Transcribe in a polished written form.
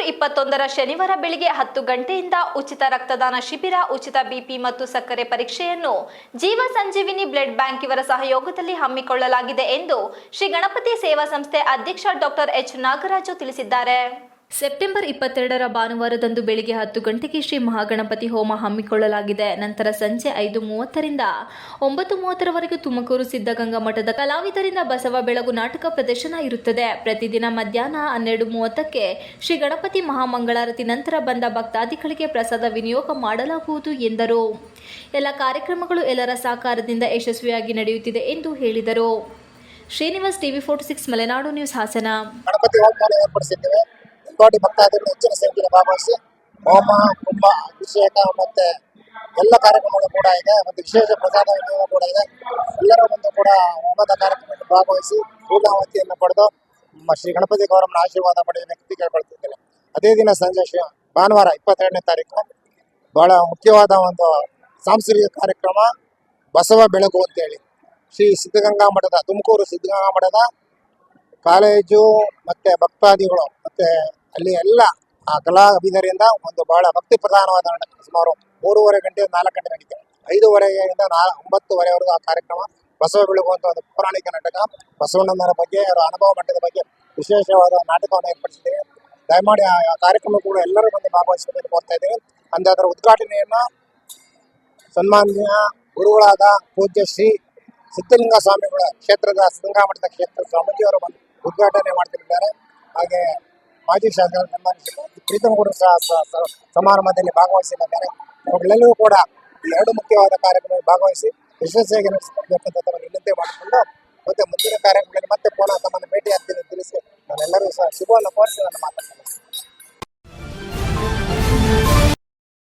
21ರ ಶನಿವಾರ ಬೆಳಿಗ್ಗೆ 10 ಗಂಟೆಯಿಂದ ಉಚಿತ ರಕ್ತದಾನ ಶಿಬಿರ, ಉಚಿತ ಬಿಪಿ ಮತ್ತು ಸಕ್ಕರೆ ಪರೀಕ್ಷೆಯನ್ನು ಜೀವ ಸಂಜೀವಿನಿ ಬ್ಲಡ್ ಬ್ಯಾಂಕ್ ಇವರ ಸಹಯೋಗದಲ್ಲಿ ಹಮ್ಮಿಕೊಳ್ಳಲಾಗಿದೆ ಎಂದು ಶ್ರೀ ಗಣಪತಿ ಸೇವಾ ಸಂಸ್ಥೆ ಅಧ್ಯಕ್ಷ ಡಾಕ್ಟರ್ ಎಚ್ ನಾಗರಾಜು ತಿಳಿಸಿದ್ದಾರೆ. ಸೆಪ್ಟೆಂಬರ್ 22ರ ಭಾನುವಾರದಂದು ಬೆಳಿಗ್ಗೆ 10 ಗಂಟೆಗೆ ಶ್ರೀ ಮಹಾಗಣಪತಿ ಹೋಮ ಹಮ್ಮಿಕೊಳ್ಳಲಾಗಿದೆ. ನಂತರ ಸಂಜೆ 5:30ರಿಂದ 9:30ರವರೆಗೆ ತುಮಕೂರು ಸಿದ್ಧಗಂಗಾ ಮಠದ ಕಲಾವಿದರಿಂದ ಬಸವ ಬೆಳಗು ನಾಟಕ ಪ್ರದರ್ಶನ ಇರುತ್ತದೆ. ಪ್ರತಿದಿನ ಮಧ್ಯಾಹ್ನ 12:30ಕ್ಕೆ ಶ್ರೀ ಗಣಪತಿ ಮಹಾಮಂಗಳಾರತಿ ನಂತರ ಬಂದ ಭಕ್ತಾದಿಗಳಿಗೆ ಪ್ರಸಾದ ವಿನಿಯೋಗ ಮಾಡಲಾಗುವುದು ಎಂದರು. ಎಲ್ಲ ಕಾರ್ಯಕ್ರಮಗಳು ಎಲ್ಲರ ಸಹಕಾರದಿಂದ ಯಶಸ್ವಿಯಾಗಿ ನಡೆಯುತ್ತಿದೆ ಎಂದು ಹೇಳಿದರು. Srinivas, TV 46 Malenadu news, Hassan. ಗಣಪತಿ ಹೋಮ ಏರ್ಪಡಿಸಿದ್ದೇವೆ. ಕೋಟಿ ಭಕ್ತಾದಿಗಳು ಹೆಚ್ಚಿನ ಸಂಖ್ಯೆಯಲ್ಲಿ ಭಾಗವಹಿಸಿ ಹೋಮ, ಕುಂಭ, ಅಭಿಷೇಕ ಮತ್ತೆ ಎಲ್ಲ ಕಾರ್ಯಕ್ರಮಗಳು ಕೂಡ ಇದೆ. ಮತ್ತು ವಿಶೇಷ ಪ್ರಸಾದ ವಿನಿಯೋಗ ಕೂಡ ಇದೆ. ಎಲ್ಲರೂ ಬಂದು ಕೂಡ ಹೋಮದ ಕಾರ್ಯಕ್ರಮದಲ್ಲಿ ಭಾಗವಹಿಸಿ ಪೂರ್ಣಾವತಿಯನ್ನು ಪಡೆದು ಶ್ರೀ ಗಣಪತಿ ಗೌರಮ್ಮನ ಆಶೀರ್ವಾದ ಪಡೆಯುವ ಕೇಳ್ಕೊಳ್ತಿದ್ದೇನೆ. ಅದೇ ದಿನ ಸಂಜೆ ಭಾನುವಾರ 22ನೇ ತಾರೀಕು ಬಹಳ ಮುಖ್ಯವಾದ ಒಂದು ಸಾಂಸ್ಕೃತಿಕ ಕಾರ್ಯಕ್ರಮ ಬಸವ ಬೆಳಗು ಅಂತೇಳಿ ಶ್ರೀ ಸಿದ್ಧಗಂಗಾ ಮಠದ ತುಮಕೂರು ಸಿದ್ಧಗಂಗಾ ಮಠದ ಕಾಲೇಜು ಮತ್ತೆ ಭಕ್ತಾದಿಗಳು ಮತ್ತೆ ಅಲ್ಲಿ ಎಲ್ಲ ಆ ಕಲಾವಿದರಿಂದ ಒಂದು ಬಹಳ ಭಕ್ತಿ ಪ್ರಧಾನವಾದ ನಾಟಕ ಸುಮಾರು 3:30 ಗಂಟೆ 4 ಗಂಟೆ ನಡೀತದೆ. 5:30ರಿಂದ 9:30ವರೆಗೂ ಆ ಕಾರ್ಯಕ್ರಮ ಬಸವ ಬೆಳಗು ಅಂತ ಒಂದು ಪೌರಾಣಿಕ ನಾಟಕ, ಬಸವಣ್ಣನವರ ಬಗ್ಗೆ, ಅವರ ಅನುಭವ ಮಟ್ಟದ ಬಗ್ಗೆ ವಿಶೇಷವಾದ ನಾಟಕವನ್ನು ಏರ್ಪಡಿಸಿದ್ದೇವೆ. ದಯಮಾಡಿ ಆ ಕಾರ್ಯಕ್ರಮ ಕೂಡ ಎಲ್ಲರೂ ಬಂದು ಭಾಗವಹಿಸಬೇಕು ಕೋರ್ತಾ ಇದ್ದೇವೆ. ಅಂದ್ರೆ ಅದರ ಉದ್ಘಾಟನೆಯನ್ನ ಸನ್ಮಾನ್ಯ ಗುರುಗಳಾದ ಪೂಜ್ಯ ಶ್ರೀ ಸಿದ್ಧಲಿಂಗ ಸ್ವಾಮಿಗಳ ಕ್ಷೇತ್ರದ ಸಿದ್ಧಗಂಗಾ ಮಠದ ಕ್ಷೇತ್ರ ಸ್ವಾಮೀಜಿಯವರು ಬಂದು ಉದ್ಘಾಟನೆ ಮಾಡ್ತಿದ್ದಾರೆ. ಹಾಗೆ ಮಾಜಿ ಶಾಸಕರು ಪ್ರೀತಮ್ ಕೂಡ ಸಮಾರಂಭದಲ್ಲಿ ಭಾಗವಹಿಸಿದ್ದಾರೆ. ಅವರೆಲ್ಲರೂ ಕೂಡ ಈ 2 ಮುಖ್ಯವಾದ ಕಾರ್ಯಕ್ರಮದಲ್ಲಿ ಭಾಗವಹಿಸಿ ಯಶಸ್ವಿಯಾಗಿ ನಡೆಸಬೇಕಂತ ವಿನಂತಿ ಮಾಡಿಕೊಂಡು ಮತ್ತೆ ಮುಂದಿನ ಕಾರ್ಯಕ್ರಮದಲ್ಲಿ ಮತ್ತೆ ಪುನಃ ತಮ್ಮನ್ನು ಭೇಟಿ ಆಗ್ತೀನಿ ತಿಳಿಸಿ ನಾನೆಲ್ಲರೂ ಸಹ ಶುಭವನ್ನು ಕೋರಿಸಿ ನನ್ನ ಮಾತನ್ನು